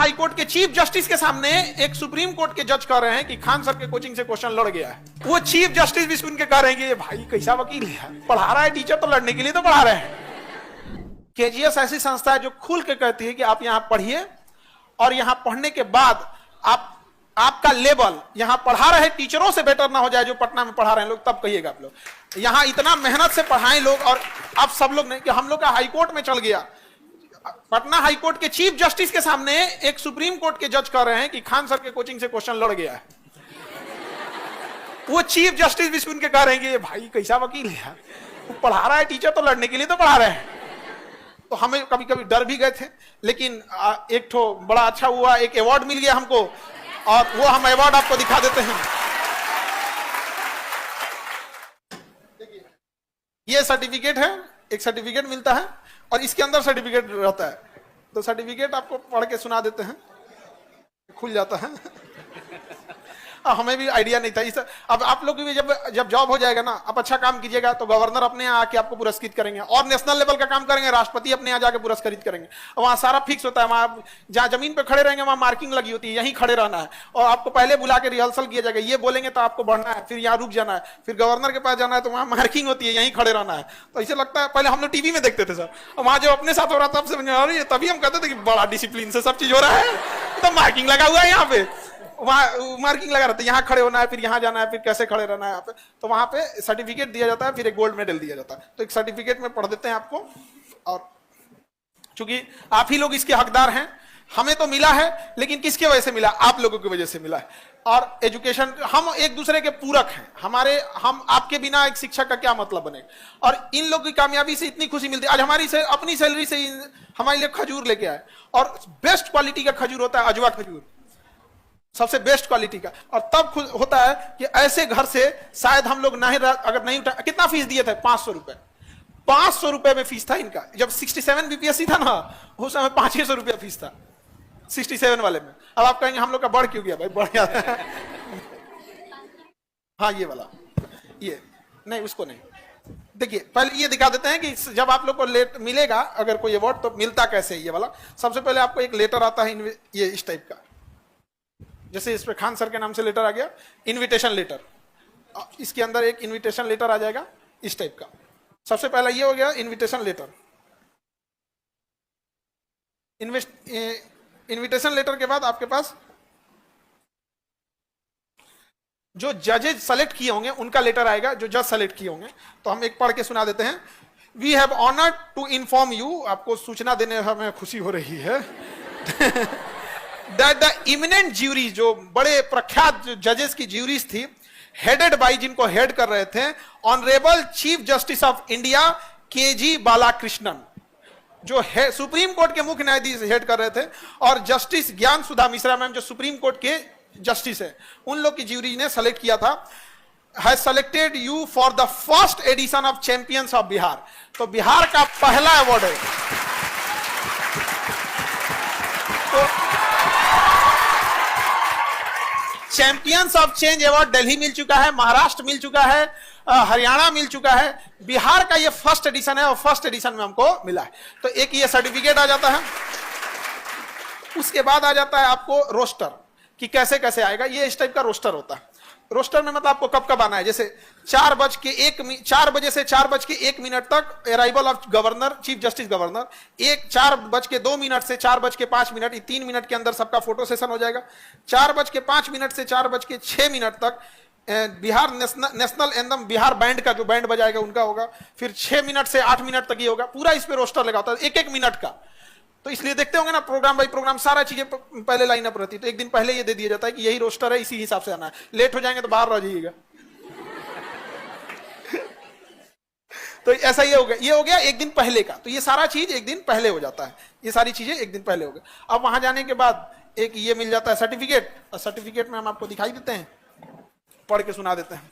High court के chief justice के सामने एक सुप्रीम कोर्ट के जज कह रहे हैं कि खान सर के कोचिंग से क्वेश्चन लड़ गया है। वो चीफ जस्टिस भी सुन के कह रहे हैं कि भाई कैसा वकील है, पढ़ा रहा है टीचर तो लड़ने के लिए तो पढ़ा रहे हैं। केजीएस ऐसी संस्था है जो खुल के कहती है कि आप यहां पढ़िए और यहां पढ़ने के बाद आपका लेवल यहां पढ़ा रहे टीचरों से बेटर ना हो जाए जो पटना में पढ़ा रहे हैं लोग, तब कहिएगा आप लोग। यहां इतना मेहनत से पढ़ाएं लोग और आप सब लोग नहीं कि हम लोग का हाई कोर्ट में चल गया। पटना हाई कोर्ट के चीफ जस्टिस के सामने एक सुप्रीम कोर्ट के जज कह रहे हैं कि खान सर के कोचिंग से क्वेश्चन लड़ गया है। वो चीफ जस्टिस भी सुन के कह रहे हैं कि भाई कैसा वकील है, वो पढ़ा रहा है टीचर तो लड़ने के लिए तो पढ़ा रहे हैं। तो हमें कभी कभी डर भी गए थे, लेकिन एक ठो बड़ा अच्छा हुआ, एक अवार्ड मिल गया हमको और वो हम अवार्ड आपको दिखा देते हैं। ये सर्टिफिकेट है, एक सर्टिफिकेट मिलता है और इसके अंदर सर्टिफिकेट रहता है। तो सर्टिफिकेट आपको पढ़ के सुना देते हैं, खुल जाता है। हमें भी आइडिया नहीं था इस। अब आप लोग भी जब जॉब हो जाएगा ना, आप अच्छा काम कीजिएगा तो गवर्नर अपने यहाँ आके आपको पुरस्कृत करेंगे और नेशनल लेवल का काम करेंगे, राष्ट्रपति अपने यहाँ जाके पुरस्कृत करेंगे। वहाँ सारा फिक्स होता है, वहाँ जहाँ जमीन पे खड़े रहेंगे वहाँ मार्किंग लगी होती है, यहीं खड़े रहना है और आपको पहले बुला के रिहर्सल किया जाएगा, ये बोलेंगे तो आपको बढ़ना है, फिर यहाँ रुक जाना है, फिर गवर्नर के पास जाना है तो वहाँ मार्किंग होती है, यहीं खड़े रहना है। तो ऐसे लगता है, पहले हम लोग टीवी में देखते थे सर, वहाँ जो अपने साथ हो रहा था तब समझ, तभी हम कहते थे कि बड़ा डिसिप्लिन से सब चीज हो रहा है, तो मार्किंग लगा हुआ है यहाँ पे, वहां मार्किंग लगा रहता है, यहाँ खड़े होना है, फिर यहाँ जाना है, फिर कैसे खड़े रहना है यहाँ पे। तो वहां पे सर्टिफिकेट दिया जाता है, फिर एक गोल्ड मेडल दिया जाता है। तो एक सर्टिफिकेट में पढ़ देते हैं आपको, और चूंकि आप ही लोग इसके हकदार हैं, हमें तो मिला है लेकिन किसकी वजह से मिला, आप लोगों की वजह से मिला है। और एजुकेशन, हम एक दूसरे के पूरक हैं, हम आपके बिना एक शिक्षक का क्या मतलब बने। और इन लोगों की कामयाबी से इतनी खुशी मिलती है। आज हमारी से अपनी सैलरी से हमारे लिए खजूर लेके आए, और बेस्ट क्वालिटी का खजूर होता है अजवा खजूर, सबसे बेस्ट क्वालिटी का। और तब होता है कि ऐसे घर से शायद हम लोग नहीं, अगर नहीं उठा। कितना फीस दिए थे? 500 रुपए। 500 रुपए में फीस था इनका। जब 67 बीपीएससी था ना, उस समय 500 रुपया फीस था 67 वाले में। अब आप कहेंगे हम लोग का बढ़ क्यों गया भाई? बढ़ गया। हाँ ये वाला, ये नहीं, उसको नहीं। देखिए पहले ये दिखा देते हैं कि जब आप लोग को लेट मिलेगा अगर कोई अवार्ड, तो मिलता कैसे ये वाला। सबसे पहले आपको एक लेटर आता है, ये इस टाइप का, जैसे इस पे खान सर के नाम से लेटर आ गया, इनविटेशन लेटर। इसके अंदर एक इनविटेशन लेटर आ जाएगा इस टाइप का। सबसे पहला ये हो गया इनविटेशन लेटर। इनविटेशन लेटर के बाद आपके पास जो जजेज सेलेक्ट किए होंगे उनका लेटर आएगा, जो जज सेलेक्ट किए होंगे। तो हम एक पढ़ के सुना देते हैं। We have honoured to inform you, आपको सूचना देने में हमें खुशी हो रही है, that the eminent jury, जो बड़े प्रख्यात जजेस की ज्यूरीज थी, हेडेड बाई, जिनको हेड कर रहे थे honourable chief justice of India KG Balakrishnan, जो है सुप्रीम कोर्ट के मुख्य न्यायाधीश हेड कर रहे थे, और जस्टिस ज्ञान सुधा मिश्रा मैम जो सुप्रीम कोर्ट के जस्टिस है, उन लोग की ज्यूरी ने सेलेक्ट किया था। Has selected you for the first edition of champions of Bihar. तो बिहार का पहला अवार्ड है। तो champions of change award Delhi मिल चुका है, महाराष्ट्र मिल चुका है, हरियाणा मिल चुका है, बिहार का ये फर्स्ट एडिशन है और फर्स्ट एडिशन में हमको मिला है। तो एक ये सर्टिफिकेट आ जाता है। उसके बाद आ जाता है आपको रोस्टर, कि कैसे कैसे आएगा। ये इस टाइप का रोस्टर होता है। रोस्टर में मतलब आपको कब कब आना है, जैसे 4 बजे से 4:01 तक arrival of governor, chief justice governor. 4:02 से 4:05, ये 3 मिनट के अंदर सबका फोटो सेशन हो जाएगा। 4:05 से 4:06 तक Bihar national anthem, Bihar band का जो बैंड बजाएगा उनका होगा। फिर 6 मिनट से 8 मिनट तक ये होगा। पूरा इस पे रोस्टर लगा होता है, 1-1 मिनट का। तो इसलिए देखते होंगे ना प्रोग्राम बाई प्रोग्राम सारा चीजें पहले लाइन अप रहती है। तो एक दिन पहले ये दे दिया जाता है कि यही रोस्टर है, इसी हिसाब से आना है। लेट हो जाएंगे तो बाहर रह जाइएगा। तो ऐसा ये हो गया एक दिन पहले का। तो ये सारा चीज एक दिन पहले हो जाता है, ये सारी चीजें एक दिन पहले हो गई। अब वहां जाने के बाद एक ये मिल जाता है सर्टिफिकेट, और सर्टिफिकेट में हम आपको दिखाई देते हैं, पढ़ के सुना देते हैं।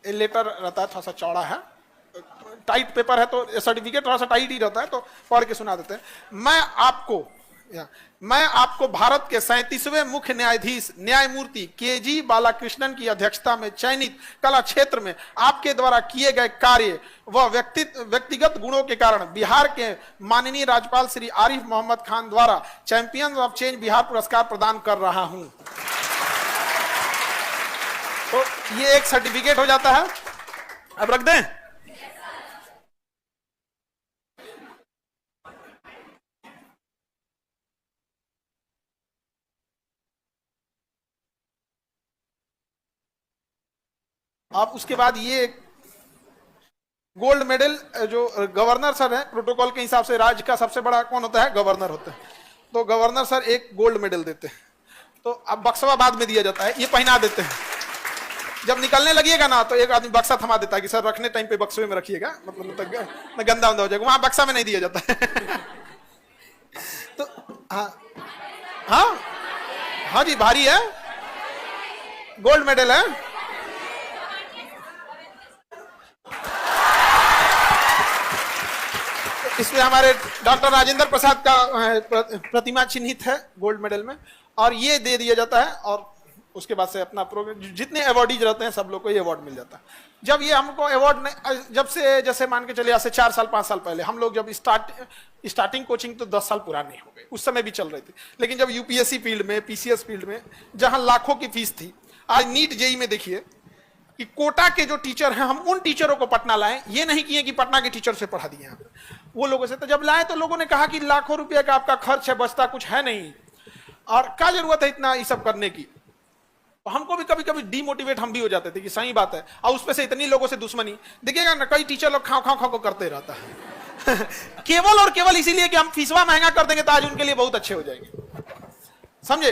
ये लेटर रहता है, थोड़ा सा चौड़ा है, टाइट पेपर है, तो सर्टिफिकेट थोड़ा सा टाइट ही रहता है, तो पढ़ के सुना देते हैं। मैं आपको मैं आपको भारत के 37वें मुख्य न्यायाधीश न्यायमूर्ति के.जी. बालाकृष्णन की अध्यक्षता में चयनित कला क्षेत्र में आपके द्वारा किए गए कार्य व व्यक्तिगत गुणों के कारण बिहार के माननीय राज्यपाल श्री आरिफ मोहम्मद खान द्वारा चैंपियन ऑफ चेंज बिहार पुरस्कार प्रदान कर रहा हूं। तो ये एक सर्टिफिकेट हो जाता है। अब रख दें। आप उसके बाद ये गोल्ड मेडल जो गवर्नर सर है, प्रोटोकॉल के हिसाब से राज्य का सबसे बड़ा कौन होता है? गवर्नर होता है। तो गवर्नर सर एक गोल्ड मेडल देते हैं। तो अब बक्सा बाद में दिया जाता है, ये पहना देते हैं। जब निकलने लगिएगा ना तो एक आदमी बक्सा थमा देता है कि सर रखने टाइम पे बक्से में रखिएगा, मतलब गंदा हो जाएगा। वहां बक्सा में नहीं दिया जाता है। तो हाँ जी, भारी है, गोल्ड मेडल है। इसमें हमारे डॉक्टर राजेंद्र प्रसाद का प्रतिमा चिन्हित है गोल्ड मेडल में, और ये दे दिया जाता है। और उसके बाद से अपना प्रोग्राम, जितने अवार्डीज रहते हैं सब लोग को ये अवार्ड मिल जाता है। जब ये हमको अवार्ड जब से, जैसे मान के चलिए आज से 4 साल 5 साल पहले हम लोग जब स्टार्टिंग कोचिंग तो 10 साल पुरानी हो गई, उस समय भी चल रही थी। लेकिन जब यूपीएससी फील्ड में, पीसीएस फील्ड में जहां लाखों की फीस थी, आज नीट जेई में देखिए कि कोटा के जो टीचर हैं, हम उन टीचरों को पटना लाए, ये नहीं किए कि पटना के टीचर से पढ़ा दिए हैं वो लोगों से। तो जब लाए तो लोगों ने कहा कि लाखों रुपए का आपका खर्च है, बचता कुछ है नहीं, और क्या जरूरत है इतना ये सब करने की। तो हमको भी कभी कभी डीमोटिवेट हम भी हो जाते थे कि सही बात है, और उसमें से इतनी लोगों से दुश्मनी देखिएगा ना, कई टीचर लोग खाओ खाओ खाओ को करते रहता है। केवल और केवल इसीलिए कि हम फीसवा महंगा कर देंगे तो आज उनके लिए बहुत अच्छे हो जाएंगे, समझे।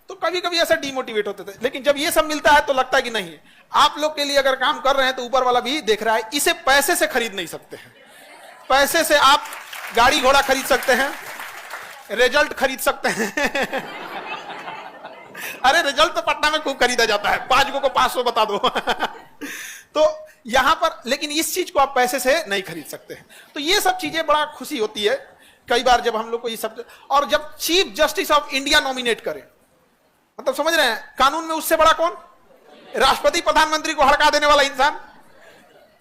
तो कभी कभी ऐसा डीमोटिवेट होते थे। लेकिन जब ये सब मिलता है तो लगता है कि नहीं, आप लोग के लिए अगर काम कर रहे हैं तो ऊपर वाला भी देख रहा है। इसे पैसे से खरीद नहीं सकते हैं। पैसे से आप गाड़ी घोड़ा खरीद सकते हैं, रिजल्ट खरीद सकते हैं। अरे रिजल्ट तो पटना में खूब खरीदा जाता है, 5 को 500 बता दो। तो यहां पर, लेकिन इस चीज को आप पैसे से नहीं खरीद सकते हैं। तो ये सब चीजें बड़ा खुशी होती है कई बार जब हम लोग को ये सब। और जब chief justice of India nominate करें, मतलब समझ रहे हैं, कानून में उससे बड़ा कौन? राष्ट्रपति प्रधानमंत्री को हड़का देने वाला इंसान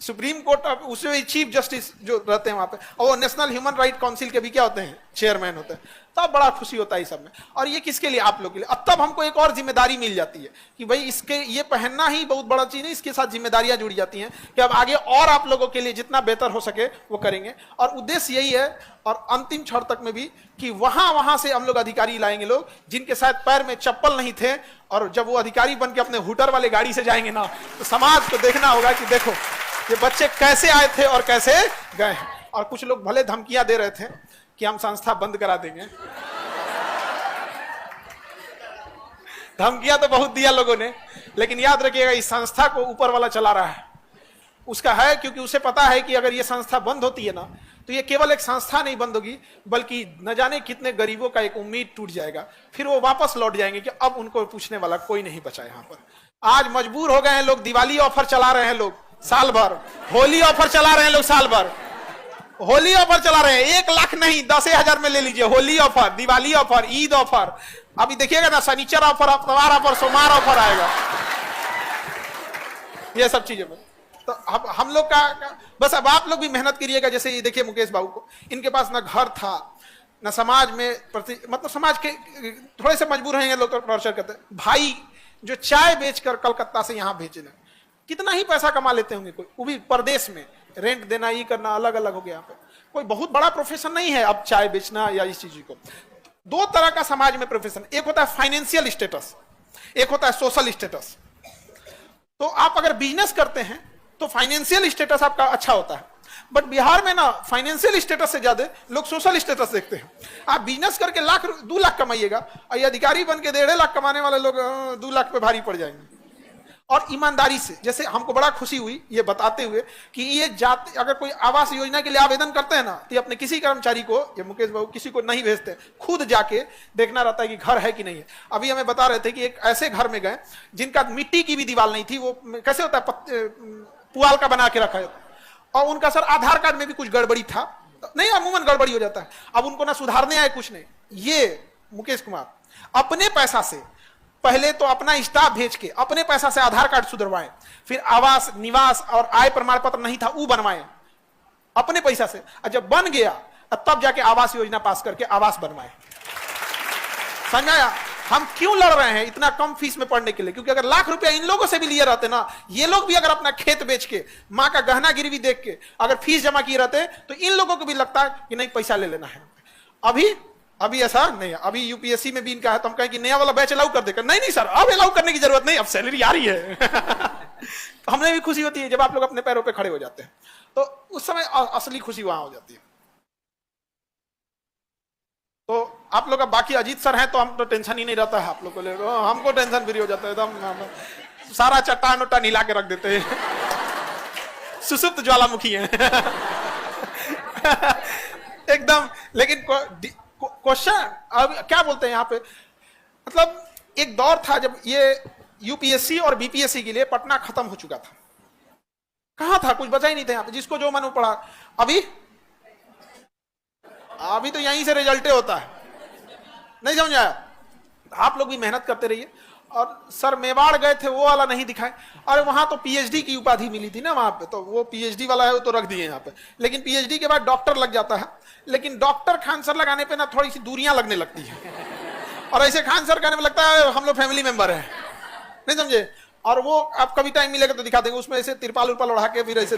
सुप्रीम कोर्ट, उसमें चीफ जस्टिस जो रहते हैं वहां पे, और वो नेशनल ह्यूमन राइट काउंसिल के भी क्या होते हैं? चेयरमैन होते हैं। तब बड़ा खुशी होता है इस सब में। और ये किसके लिए? आप लोग के लिए। अब तब हमको एक और जिम्मेदारी मिल जाती है कि भाई इसके, ये पहनना ही बहुत बड़ा चीज है, इसके साथ जिम्मेदारियां जुड़ी जाती हैं कि अब आगे और आप लोगों के लिए जितना बेहतर हो सके वो करेंगे। और उद्देश्य यही है, और अंतिम क्षण तक में भी, कि वहां से हम लोग अधिकारी लाएंगे, लोग जिनके शायद पैर में चप्पल नहीं थे, और जब वो अधिकारी बन के अपने हुटर वाले गाड़ी से जाएंगे ना, तो समाज को देखना होगा कि देखो ये बच्चे कैसे आए थे और कैसे गए हैं। और कुछ लोग भले धमकियां दे रहे थे कि हम संस्था बंद करा देंगे। धमकियां तो बहुत दिया लोगों ने, लेकिन याद रखिएगा इस संस्था को ऊपर वाला चला रहा है। उसका है, क्योंकि उसे पता है कि अगर ये संस्था बंद होती है ना, तो ये केवल एक संस्था नहीं बंद होगी, बल्कि न जाने कितने गरीबों का एक उम्मीद टूट जाएगा। फिर वो वापस लौट जाएंगे कि अब उनको पूछने वाला कोई नहीं बचा यहाँ पर। आज मजबूर हो गए हैं लोग, दिवाली ऑफर चला रहे हैं लोग साल भर, होली ऑफर चला रहे हैं लोग साल भर, होली ऑफर चला रहे हैं। 1 लाख नहीं, 10,000 में ले लीजिए। Holi offer, Diwali offer, Eid offer, अभी देखिएगा ना शनिचर ऑफर, इतवार ऑफर, सोमवार ऑफर आएगा, ये सब चीजें। तो हम लोग का बस, अब आप लोग भी मेहनत करिएगा। जैसे ये देखिए मुकेश बाबू को, इनके पास ना घर था, ना समाज में मतलब समाज के थोड़े से मजबूर हैं लोग, टॉर्चर करते हैं। भाई जो चाय बेचकर कलकत्ता से यहाँ भेजना, कितना ही पैसा कमा लेते होंगे कोई, वो भी परदेश में, रेंट देना, ये करना, अलग अलग हो गया। यहाँ पे कोई बहुत बड़ा प्रोफेशन नहीं है अब चाय बेचना या इस चीज को। 2 तरह का समाज में प्रोफेशन, एक होता है फाइनेंशियल स्टेटस, एक होता है सोशल स्टेटस। तो आप अगर बिजनेस करते हैं तो फाइनेंशियल स्टेटस आपका अच्छा होता है, बट बिहार में ना फाइनेंशियल स्टेटस से ज्यादा लोग सोशल स्टेटस देखते हैं। आप बिजनेस करके 2 लाख कमाइएगा, और ये अधिकारी बन के 1.5 लाख कमाने वाले लोग 2 लाख पे भारी पड़ जाएंगे। और ईमानदारी से, जैसे हमको बड़ा खुशी हुई ये बताते हुए कि ये जाते, अगर कोई आवास योजना के लिए आवेदन करते हैं ना, तो अपने किसी कर्मचारी को, ये मुकेश बाबू किसी को नहीं भेजते, खुद जाके देखना रहता है कि घर है कि नहीं है। अभी हमें बता रहे थे कि एक ऐसे घर में गए जिनका मिट्टी की भी दीवार नहीं थी, वो कैसे होता है, पुआल का बना के रखा है, और उनका सर आधार कार्ड में भी कुछ गड़बड़ी था, नहीं अमूमन गड़बड़ी हो जाता है। अब उनको ना सुधारने आए कुछ नहीं, ये मुकेश कुमार अपने पैसा से पहले तो अपना स्टाफ भेज के अपने पैसा से आधार कार्ड सुधरवाए, फिर आवास निवास और आय प्रमाण पत्र नहीं था वो बनवाए अपने पैसा से, और जब बन गया तब जाके आवास योजना पास करके आवास बनवाए। समझाया? हम क्यों लड़ रहे हैं इतना कम फीस में पढ़ने के लिए? क्योंकि अगर लाख रुपया इन लोगों से भी लिए रहते ना, ये लोग भी अगर अपना खेत बेच के माँ का गहना गिरवी देख के अगर फीस जमा किए रहते तो इन लोगों को भी लगता है कि नहीं पैसा ले लेना है। अभी ऐसा नहीं है। अभी यूपीएससी में भी इनका है तो हम कहें कि नया वाला बैच अलाउ कर देकर, नहीं सर अब अलाउ करने की जरूरत नहीं, अब सैलरी आ रही है। तो हमें भी खुशी होती है जब आप लोग अपने पैरों पे खड़े हो जाते हैं, तो उस समय असली खुशी वहां हो जाती है। तो आप लोग अब बाकी अजीत सर हैं तो हम तो टेंशन ही नहीं रहता है आप लोग को, हमको टेंशन फ्री हो जाता है, तो हम सारा चट्टान उट्टान हिला के रख देते हैं। सुसुप्त ज्वालामुखी है एकदम। लेकिन क्वेश्चन अब क्या बोलते हैं यहाँ पे, मतलब एक दौर था जब ये यूपीएससी और बीपीएससी के लिए पटना खत्म हो चुका था, कहां था कुछ बचा ही नहीं था यहाँ पे, जिसको जो मन पड़ा। अभी तो यहीं से रिजल्टे होता है, नहीं समझ आया? आप लोग भी मेहनत करते रहिए। और सर मेवाड़ गए थे वो वाला नहीं दिखाए, और वहां तो पीएचडी की उपाधि मिली थी ना वहां पे, तो वो पीएचडी वाला है वो तो रख दिए यहाँ पे। लेकिन पीएचडी के बाद डॉक्टर लग जाता है, लेकिन डॉक्टर खान सर लगाने पे ना थोड़ी सी दूरियां लगने लगती है, और ऐसे खान सर कहने में लगता है हम लोग फैमिली मेंबर है, नहीं समझे? और वो आप कभी टाइम मिलेगा तो दिखा देंगे, उसमें ऐसे तिरपाल उरपाल उड़ा के फिर ऐसे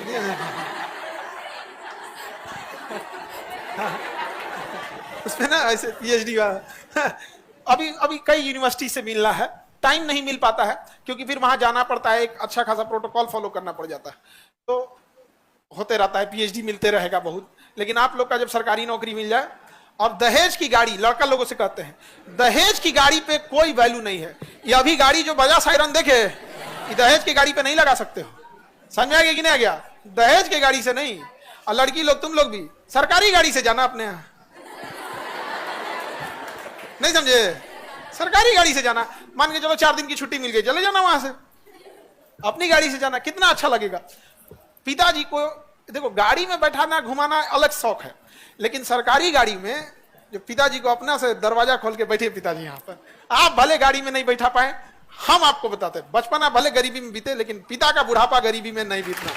उसमें ना ऐसे पीएचडी वाला। अभी कई यूनिवर्सिटी से मिलना है, टाइम नहीं मिल पाता है क्योंकि फिर वहां जाना पड़ता है, एक अच्छा खासा प्रोटोकॉल फॉलो करना पड़ जाता है, तो होते रहता है। पीएचडी मिलते रहेगा बहुत, लेकिन आप लोग का जब सरकारी नौकरी मिल जाए। और दहेज की गाड़ी, लड़का लोगों से कहते हैं दहेज की गाड़ी पे कोई वैल्यू नहीं है। ये अभी गाड़ी जो बजा सायरन देखे, ये दहेज की गाड़ी पे नहीं लगा सकते हो। समझ आ गया कि नहीं आ गया? दहेज की गाड़ी से नहीं। और लड़की लोग तुम लोग भी सरकारी गाड़ी से जाना अपने यहाँ, नहीं समझे? सरकारी गाड़ी से जाना। मान के चलो 4 दिन की छुट्टी मिल गई, चले जाना वहां से, अपनी गाड़ी से जाना, कितना अच्छा लगेगा। पिताजी को देखो गाड़ी में बैठाना घुमाना अलग शौक है, लेकिन सरकारी गाड़ी में जो पिताजी को अपना से दरवाजा खोल के बैठे पिताजी यहाँ पर, आप भले गाड़ी में नहीं बैठा पाए, हम आपको बताते हैं बचपना भले गरीबी में बीते, लेकिन पिता का बुढ़ापा गरीबी में नहीं बीतना।